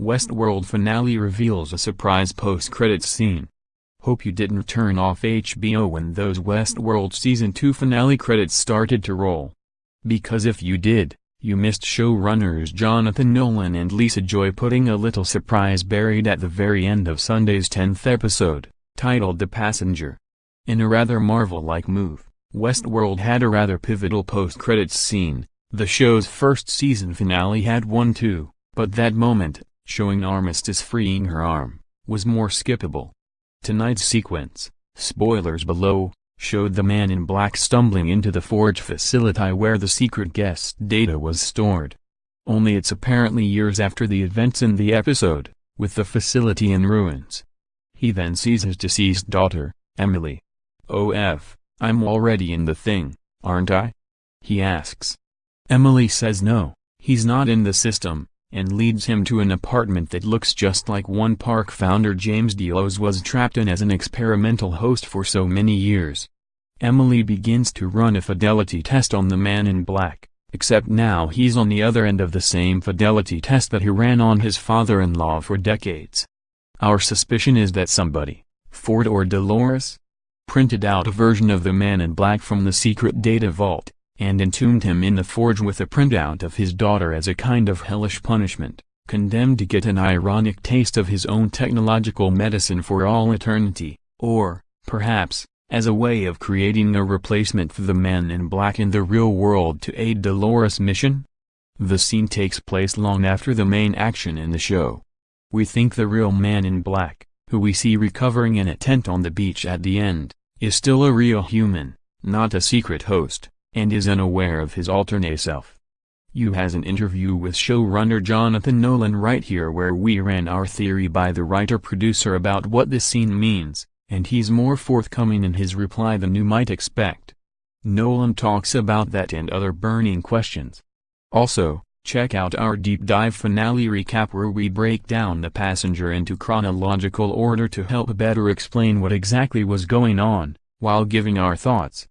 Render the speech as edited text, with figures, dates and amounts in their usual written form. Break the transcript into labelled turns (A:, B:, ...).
A: Westworld finale reveals a surprise post-credits scene. Hope you didn't turn off HBO when those Westworld Season 2 finale credits started to roll. Because if you did, you missed showrunners Jonathan Nolan and Lisa Joy putting a little surprise buried at the very end of Sunday's 10th episode, titled The Passenger. In a rather Marvel-like move, Westworld had a rather pivotal post-credits scene. The show's first season finale had one too, but that moment, showing Armistice freeing her arm, was more skippable. Tonight's sequence, spoilers below, showed the Man in Black stumbling into the Forge facility where the secret guest data was stored. Only it's apparently years after the events in the episode, with the facility in ruins. He then sees his deceased daughter, Emily. I'm already in the thing, aren't I? He asks. Emily says no, he's not in the system, and leads him to an apartment that looks just like one Park founder James Delos was trapped in as an experimental host for so many years. Emily begins to run a fidelity test on the Man in Black, except now he's on the other end of the same fidelity test that he ran on his father-in-law for decades. Our suspicion is that somebody, Ford or Dolores, printed out a version of the Man in Black from the secret data vault, and entombed him in the Forge with a printout of his daughter as a kind of hellish punishment, condemned to get an ironic taste of his own technological medicine for all eternity, or, perhaps, as a way of creating a replacement for the Man in Black in the real world to aid Dolores' mission? The scene takes place long after the main action in the show. We think the real Man in Black, who we see recovering in a tent on the beach at the end, is still a real human, not a secret host, and is unaware of his alternate self. You has an interview with showrunner Jonathan Nolan right here where we ran our theory by the writer-producer about what this scene means, and he's more forthcoming in his reply than you might expect. Nolan talks about that and other burning questions. Also, check out our deep dive finale recap where we break down The Passenger into chronological order to help better explain what exactly was going on, while giving our thoughts.